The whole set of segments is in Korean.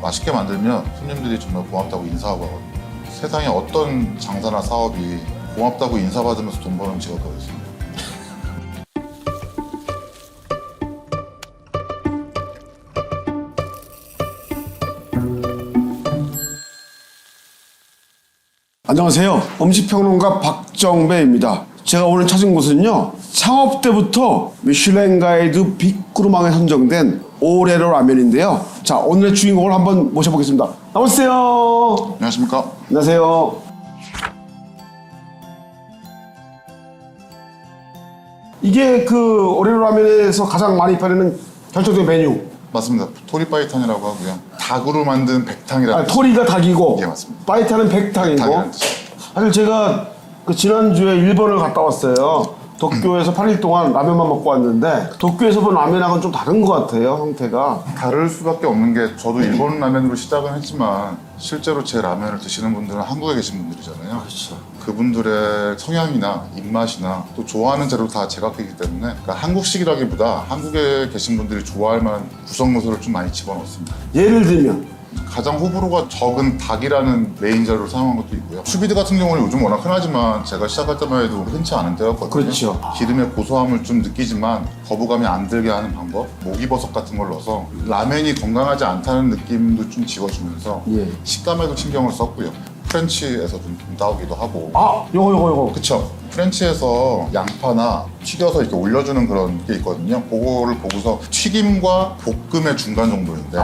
맛있게 만들면 손님들이 정말 고맙다고 인사하고 하거든요. 세상에 어떤 장사나 사업이 고맙다고 인사받으면서 돈 버는 직업이 어디 있습니까? 안녕하세요. 음식평론가 박정배입니다. 제가 오늘 찾은 곳은요, 창업 때부터 미슐랭 가이드 빅그루망에 선정된 오레로 라면인데요. 자, 오늘의 주인공을 한번 모셔보겠습니다. 나오세요. 안녕하십니까? 안녕하세요. 이게 그 오레로 라면에서 가장 많이 팔리는 결정적인 메뉴. 맞습니다. 토리바이탄이라고 하고요. 닭으로 만든 백탕이라는 토리가 닭이고, 예, 맞습니다. 바이타는 백탕이고. 백탕이라는 뜻이에요. 사실 제가 그 지난주에 일본을 갔다 왔어요. 도쿄에서 8일 동안 라면만 먹고 왔는데 도쿄에서 본 라면하고는 좀 다른 것 같아요, 형태가. 다를 수밖에 없는 게 저도 일본 라면으로 시작은 했지만 실제로 제 라면을 드시는 분들은 한국에 계신 분들이잖아요. 그렇죠. 그분들의 성향이나 입맛이나 또 좋아하는 재료 다 제각기이기 때문에 그러니까 한국식이라기보다 한국에 계신 분들이 좋아할 만한 구성 요소를 좀 많이 집어넣습니다. 예를 들면 가장 호불호가 적은 닭이라는 메인 재료를 사용한 것도 있고요. 수비드 같은 경우는 요즘 워낙 흔하지만 제가 시작할 때만 해도 흔치 않은 때였거든요. 그렇죠. 기름의 고소함을 좀 느끼지만 거부감이 안 들게 하는 방법, 목이버섯 같은 걸 넣어서 라면이 건강하지 않다는 느낌도 좀 지워주면서 예. 식감에도 신경을 썼고요. 프렌치에서 좀 따오기도 하고. 요거 그쵸. 프렌치에서 양파나 튀겨서 이렇게 올려주는 그런 게 있거든요. 그거를 보고서 튀김과 볶음의 중간 정도인데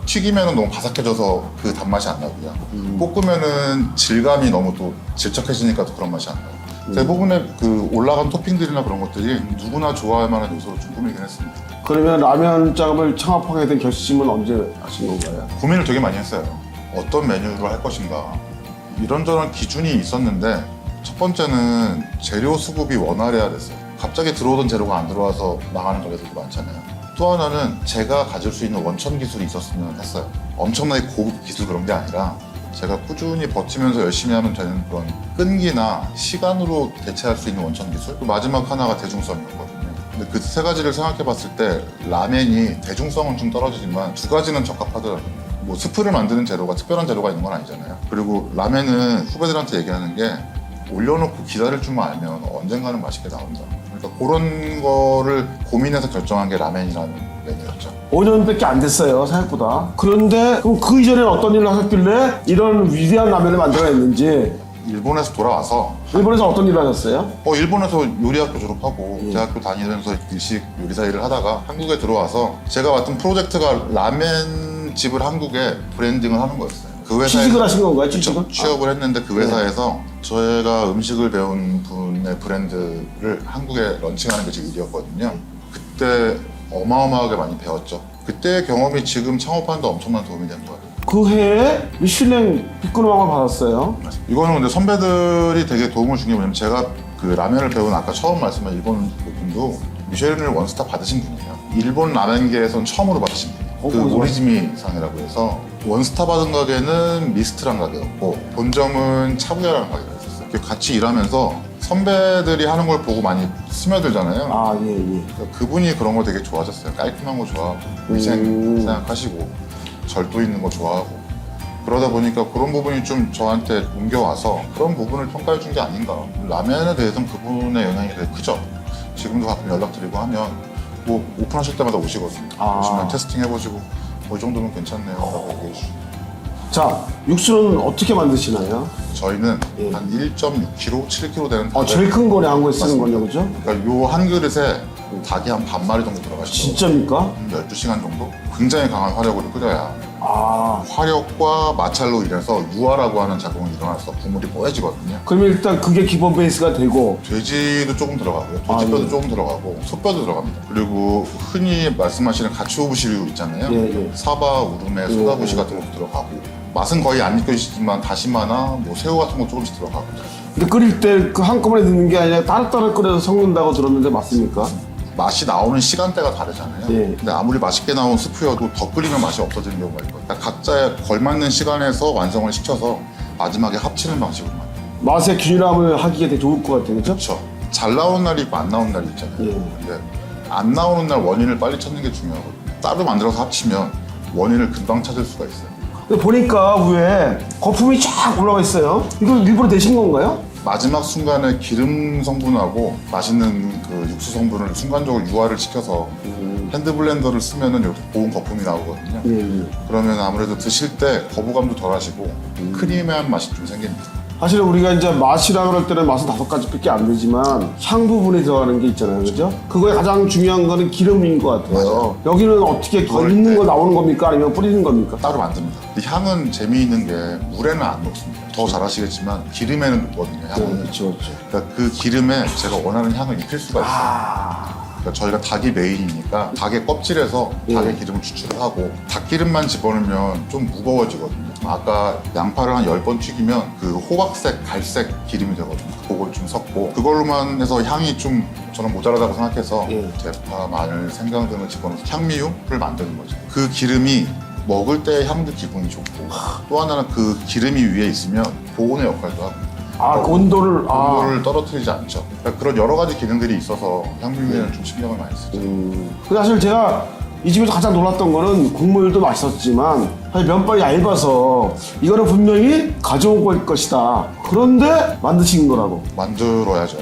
튀기면은 너무 바삭해져서 그 단맛이 안 나고요. 볶으면은 질감이 너무 또 질척해지니까 또 그런 맛이 안 나요. 대부분의 그 올라간 토핑들이나 그런 것들이 누구나 좋아할 만한 요소로 좀 꾸미긴 했습니다. 그러면 라면장을 창업하게 된 결심은 언제 하신 건가요? 고민을 되게 많이 했어요. 어떤 메뉴를 할 것인가. 이런저런 기준이 있었는데 첫 번째는 재료 수급이 원활해야 됐어요. 갑자기 들어오던 재료가 안 들어와서 망하는 가게들도 많잖아요. 또 하나는 제가 가질 수 있는 원천 기술이 있었으면 했어요. 엄청나게 고급 기술 그런 게 아니라 제가 꾸준히 버티면서 열심히 하면 되는 그런 끈기나 시간으로 대체할 수 있는 원천 기술. 또 마지막 하나가 대중성이었거든요. 근데 그 세 가지를 생각해 봤을 때 라멘이 대중성은 좀 떨어지지만 두 가지는 적합하더라고요. 뭐 스프를 만드는 재료가 특별한 재료가 있는 건 아니잖아요. 그리고 라멘은 후배들한테 얘기하는 게 올려놓고 기다릴 줄만 알면 언젠가는 맛있게 나온다. 그러니까 그런 거를 고민해서 결정한 게 라멘이라는 메뉴였죠. 5년밖에 안 됐어요, 생각보다. 그런데 그럼 그 이전에는 어떤 일을 하셨길래 이런 위대한 라면을 만들어냈는지. 일본에서 돌아와서 일본에서 어떤 일을 하셨어요? 일본에서 요리학교 졸업하고 대학교 다니면서 일식 요리사 일을 하다가 한국에 들어와서 제가 맡은 프로젝트가 라멘 집을 한국에 브랜딩을 하는 거였어요. 그 회사에 취직을 하신 건가요? 취직을? 취업을 했는데 그 회사에서 저희가 음식을 배운 분의 브랜드를 한국에 런칭하는 게 제 일이었거든요. 그때 어마어마하게 많이 배웠죠. 그때의 경험이 지금 창업하는 데 엄청난 도움이 된 거예요. 그 해에 미슐랭 빅그루망을 받았어요. 이거는 근데 선배들이 되게 도움을 준 게 뭐냐면 제가 그 라면을 배운 아까 처음 말씀한 일본 분도 미쉐린을 원스타 받으신 분이에요. 일본 라면계에선 처음으로 받으신 분이에요. 그 오리지미 상이라고 해서 원스타 받은 가게는 미스트란 가게였고 본점은 차부야라는 가게가 있었어요. 같이 일하면서 선배들이 하는 걸 보고 많이 스며들잖아요. 예. 그러니까 그분이 그런 거 되게 좋아하셨어요. 깔끔한 거 좋아하고 위생 생각하시고 절도 있는 거 좋아하고 그러다 보니까 그런 부분이 좀 저한테 옮겨와서 그런 부분을 평가해 준 게 아닌가. 라면에 대해서는 그분의 영향이 되게 크죠. 지금도 가끔 연락드리고 하면 뭐 오픈하실 때마다 오시거든요. 오시면 테스팅 해보시고 이 정도면 괜찮네요 라고 얘기해 주시고. 자, 육수는 어떻게 만드시나요? 저희는 한 1.6kg, 7kg 되는 닭을 제일 큰 거네, 한국에 쓰는 거냐, 그죠? 그러니까 요 한 그릇에 닭이 한 반 마리 정도 들어가시죠. 진짜입니까? 12시간 정도? 굉장히 강한 화력으로 끓여야 화력과 마찰로 인해서 유화라고 하는 작용이 일어나서 국물이 뽀얘지거든요. 그러면 일단 그게 기본 베이스가 되고 돼지도 조금 들어가고요. 돼지뼈도 조금 들어가고 소뼈도 들어갑니다. 그리고 흔히 말씀하시는 가츠오부시류 있잖아요. 사바, 우루메, 소다부시 같은 것도 들어가고 맛은 거의 안 느껴지지만 다시마나 뭐 새우 같은 거 조금씩 들어가고. 근데 끓일 때 그 한꺼번에 넣는 게 아니라 따로따로 끓여서 섞는다고 들었는데 맞습니까? 맛이 나오는 시간대가 다르잖아요. 근데 아무리 맛있게 나온 스프여도 더 끓이면 맛이 없어지는 경우가 있거든요. 그러니까 각자의 걸맞는 시간에서 완성을 시켜서 마지막에 합치는 방식으로 만들어요. 맛의 균일함을 하기에 되게 좋을 것 같아요, 그렇죠? 그렇죠. 잘 나오는 날이 있고 안 나오는 날이 있잖아요. 근데 안 나오는 날 원인을 빨리 찾는 게 중요하거든요. 따로 만들어서 합치면 원인을 금방 찾을 수가 있어요. 근데 보니까 위에 거품이 쫙 올라와 있어요. 이거 일부러 내신 건가요? 마지막 순간에 기름 성분하고 맛있는 그 육수 성분을 순간적으로 유화를 시켜서 핸드 블렌더를 쓰면은 이렇게 고운 거품이 나오거든요. 예. 그러면 아무래도 드실 때 거부감도 덜 하시고 크리미한 맛이 좀 생깁니다. 사실은 우리가 이제 맛이라 그럴 때는 맛은 5가지밖에 안 되지만 향 부분에 들어가는 게 있잖아요, 그죠? 그거에 가장 중요한 거는 기름인 것 같아요. 맞아요. 여기는 어떻게 더 그럴 있는 때 거 나오는 겁니까? 아니면 뿌리는 겁니까? 따로 만듭니다. 이 향은 재미있는 게 물에는 안 녹습니다. 더 잘 아시겠지만 기름에는 녹거든요, 향은. 그렇죠. 그러니까 그 기름에 제가 원하는 향을 입힐 수가 있어요. 아, 그러니까 저희가 닭이 메인이니까 닭의 껍질에서 닭의 기름을 추출을 하고 닭기름만 집어넣으면 좀 무거워지거든요. 아까 양파를 한 10번 튀기면 그 호박색, 갈색 기름이 되거든요. 그걸 좀 섞고 그걸로만 해서 향이 좀 저는 모자라다고 생각해서 대파, 마늘, 생강 등을 집어넣어서 향미유를 만드는 거죠. 그 기름이 먹을 때의 향도 기분이 좋고 또 하나는 그 기름이 위에 있으면 보온의 역할도 하고 그 온도를 온도를 떨어뜨리지 않죠. 그러니까 그런 여러 가지 기능들이 있어서 향미유에는 좀 신경을 많이 쓰죠. 근데 사실 제가 이 집에서 가장 놀랐던 거는 국물도 맛있었지만 사실 면발이 얇아서 이거는 분명히 가져온 걸 것이다. 그런데 만드신 거라고. 만들어야죠.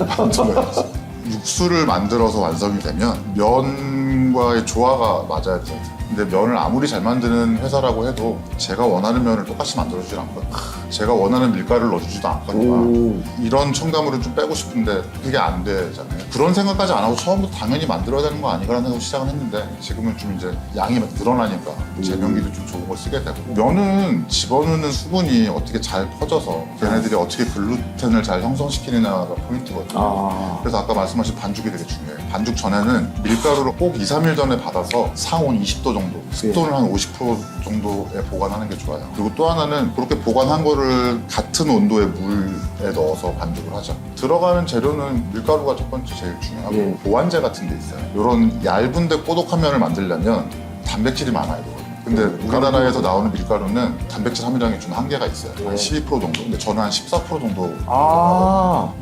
만들어야죠. 육수를 만들어서 완성이 되면 면과의 조화가 맞아야 돼요. 근데 면을 아무리 잘 만드는 회사라고 해도 제가 원하는 면을 똑같이 만들어주질 않거든요. 제가 원하는 밀가루를 넣어주지도 않거든요. 이런 첨가물은 좀 빼고 싶은데 그게 안 되잖아요. 그런 생각까지 안 하고 처음부터 당연히 만들어야 되는 거 아니가라는 생각으로 시작을 했는데 지금은 좀 이제 양이 늘어나니까 제면기도 좀 좋은 걸 쓰게 되고 면은 집어넣는 수분이 어떻게 잘 퍼져서 걔네들이 어떻게 글루텐을 잘 형성시키느냐가 포인트거든요. 그래서 아까 말씀하신 반죽이 되게 중요해요. 반죽 전에는 밀가루를 꼭 2, 3일 전에 받아서 상온 20도 정도, 습도는 한 50% 정도에 보관하는 게 좋아요. 그리고 또 하나는 그렇게 보관한 거를 같은 온도의 물에 넣어서 반죽을 하죠. 들어가는 재료는 밀가루가 첫 번째 제일 중요하고 보완제 같은 게 있어요. 이런 얇은데 꼬독한 면을 만들려면 단백질이 많아야 되거든요. 근데 우리나라에서 나오는 밀가루는 단백질 함유량이 좀 한계가 있어요. 한 12% 정도. 근데 저는 한 14% 정도.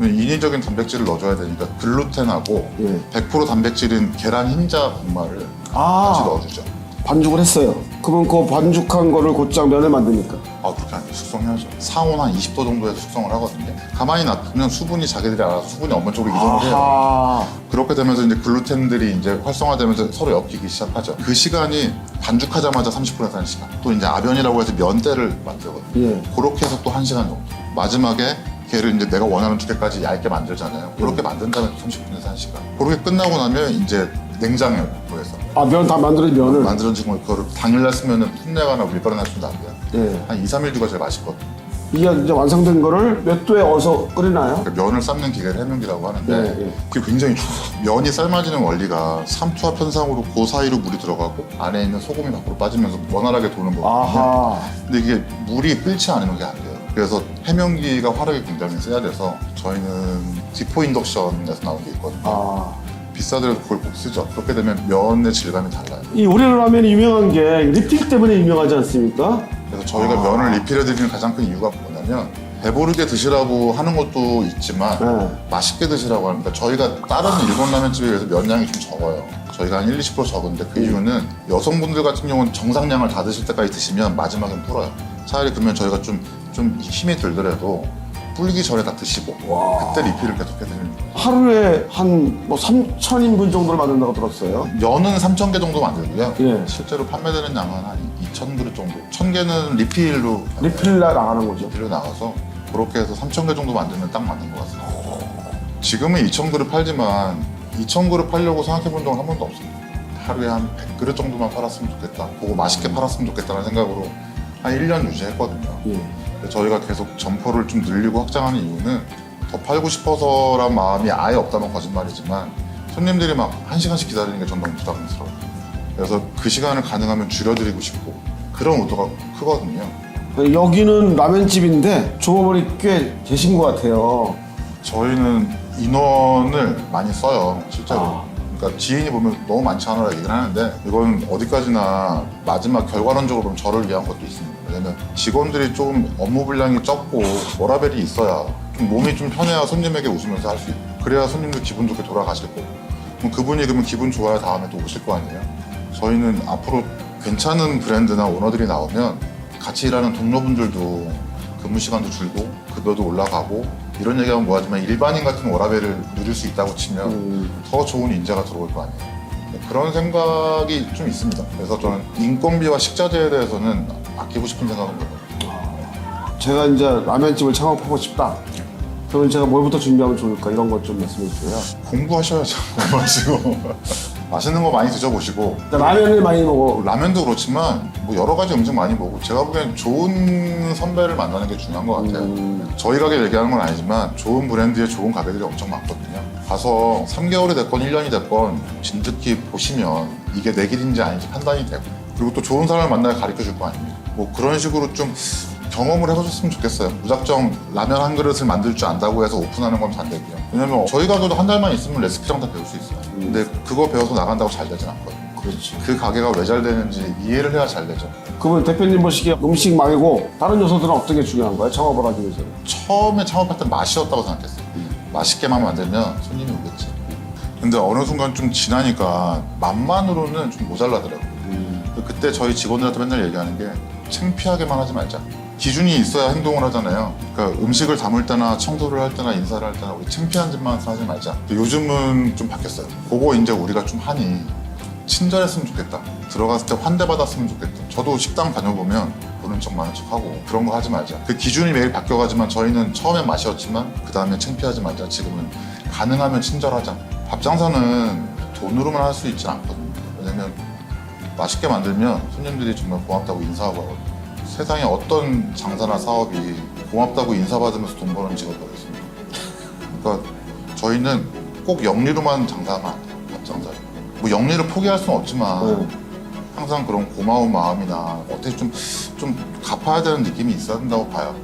인위적인 단백질을 넣어줘야 되니까 글루텐하고 100% 단백질인 계란 흰자 분말을 같이 넣어주죠. 반죽을 했어요. 그러면 그 반죽한 거를 곧장 면을 만드니까. 그렇게 아니에요. 숙성해야죠. 상온 한 20도 정도에서 숙성을 하거든요. 가만히 놔두면 수분이 자기들이 알아서 수분이 어느 쪽으로 이동을 해요. 그렇게 되면서 이제 글루텐들이 이제 활성화되면서 서로 엮이기 시작하죠. 그 시간이 반죽하자마자 30분에서 1시간. 또 이제 아변이라고 해서 면대를 만들거든요. 그렇게 해서 또 1시간 정도. 마지막에 걔를 이제 내가 원하는 두께까지 얇게 만들잖아요. 그렇게 만든 다음에 30분에서 1시간. 그렇게 끝나고 나면 이제 냉장에 구해서 면 다 만들어진 면을 만들어진 걸 그거를 당일날 쓰면은 풋내가나 밀가루 나주도 안 돼요. 한 2, 3일 뒤가 제일 맛있거든요. 이게 이제 완성된 거를 몇 도에 어서 끓이나요? 그러니까 면을 삶는 기계를 해명기라고 하는데 그게 굉장히 중요해요. 면이 삶아지는 원리가 삼투압 현상으로 그 사이로 물이 들어가고 안에 있는 소금이 밖으로 빠지면서 원활하게 도는 거거든요. 근데 이게 물이 끓지 않으면 그게 안 돼요. 그래서 해명기가 화력이 굉장히 세야 돼서 저희는 디포 인덕션에서 나온 게 있거든요. 비싸더라도 그걸 꼭 쓰죠. 그렇게 되면 면의 질감이 달라요. 이 우리나라 라면이 유명한 게 리필 때문에 유명하지 않습니까? 그래서 저희가 면을 리필해드리는 가장 큰 이유가 뭐냐면 배부르게 드시라고 하는 것도 있지만 맛있게 드시라고 합니다. 저희가 다른 일본 라면집에 비해서 면량이 좀 적어요. 저희가 한 1, 20% 적은데 그 이유는 여성분들 같은 경우는 정상량을 다 드실 때까지 드시면 마지막엔 불어요. 차라리 그러면 저희가 좀 힘이 들더라도 불기 전에 다 드시고 그때 리필을 계속 해드립니다. 하루에 한 3,000인분 정도를 만든다고 들었어요. 면은 3,000개 정도 만들고요. 예. 실제로 판매되는 양은 한 2,000그릇 정도. 1,000개는 리필로 나가는 거죠. 리필로 나가서 그렇게 해서 3,000개 정도 만들면 딱 맞는 것 같습니다. 지금은 2,000그릇 팔지만 2,000그릇 팔려고 생각해 본 적은 한 번도 없습니다. 하루에 한 100그릇 정도만 팔았으면 좋겠다. 그거 맛있게 팔았으면 좋겠다는 생각으로 한 1년 유지했거든요. 저희가 계속 점포를 좀 늘리고 확장하는 이유는 더 팔고 싶어서란 마음이 아예 없다면 거짓말이지만 손님들이 막 1시간씩 기다리는 게 전 너무 부담스러워요. 그래서 그 시간을 가능하면 줄여드리고 싶고 그런 의도가 크거든요. 여기는 라면집인데 종업원이 꽤 계신 것 같아요. 저희는 인원을 많이 써요, 실제로. 그러니까 지인이 보면 너무 많지 않아라 얘기를 하는데 이건 어디까지나 마지막 결과론적으로 보면 저를 위한 것도 있습니다. 왜냐면 직원들이 좀 업무 분량이 적고 워라밸이 있어야 좀 몸이 좀 편해야 손님에게 웃으면서 할 수 있고 그래야 손님도 기분 좋게 돌아가실 거고 그럼 그분이 그러면 기분 좋아야 다음에 또 오실 거 아니에요. 저희는 앞으로 괜찮은 브랜드나 오너들이 나오면 같이 일하는 동료분들도 근무 시간도 줄고 급여도 올라가고 이런 얘기하면 뭐하지만 일반인 같은 워라밸을 누릴 수 있다고 치면 더 좋은 인재가 들어올 거 아니에요. 그런 생각이 좀 있습니다. 그래서 저는 인건비와 식자재에 대해서는 아끼고 싶은 생각은 없어요. 제가 이제 라면집을 창업하고 싶다. 그러면 제가 뭘부터 준비하면 좋을까 이런 것 좀 말씀해 주세요. 공부하셔야죠. 공부하시고 맛있는 거 많이 드셔보시고 라면을 많이 먹어. 라면도 그렇지만 뭐 여러 가지 음식 많이 먹고 제가 보기엔 좋은 선배를 만나는 게 중요한 것 같아요. 저희 가게 얘기하는 건 아니지만 좋은 브랜드의 좋은 가게들이 엄청 많거든요. 가서 3개월이 됐건 1년이 됐건 진득히 보시면 이게 내 길인지 아닌지 판단이 되고 그리고 또 좋은 사람을 만나야 가르쳐 줄 거 아닙니까? 뭐 그런 식으로 좀 경험을 해보셨으면 좋겠어요. 무작정 라면 한 그릇을 만들 줄 안다고 해서 오픈하는 건 안 되고요. 왜냐면 저희 가게도 한 달만 있으면 레시피장 다 배울 수 있어요. 근데 그거 배워서 나간다고 잘 되진 않거든요. 그렇지. 그 가게가 왜 잘 되는지 이해를 해야 잘 되죠. 그러면 대표님 보시기에 음식 말고 다른 요소들은 어떤 게 중요한 거예요? 창업을 하기 위해서는. 처음에 창업할 때 맛이었다고 생각했어요. 맛있게만 만들면 손님이 오겠지. 근데 어느 순간 좀 지나니까 맛만으로는 좀 모자라더라고요. 그때 저희 직원들한테 맨날 얘기하는 게 창피하게만 하지 말자. 기준이 있어야 행동을 하잖아요. 그러니까 음식을 담을 때나 청소를 할 때나 인사를 할 때나 우리 창피한 짓만 하지 말자. 요즘은 좀 바뀌었어요. 그거 이제 우리가 좀 하니 친절했으면 좋겠다. 들어갔을 때 환대받았으면 좋겠다. 저도 식당 다녀보면 보는 척 많은 척하고 그런 거 하지 말자. 그 기준이 매일 바뀌어가지만 저희는 처음엔 맛이었지만 그 다음에 창피하지 말자. 지금은 가능하면 친절하자. 밥 장사는 돈으로만 할 수 있지 않거든요. 왜냐면 맛있게 만들면 손님들이 정말 고맙다고 인사하고 하거든요. 세상에 어떤 장사나 사업이 고맙다고 인사받으면서 돈 버는 직업이 어디 있습니까? 그러니까 저희는 꼭 영리로만 장사하면 안 돼요. 밥 장사를. 뭐 영리를 포기할 수는 없지만 항상 그런 고마운 마음이나 어떻게 좀 갚아야 되는 느낌이 있어야 된다고 봐요.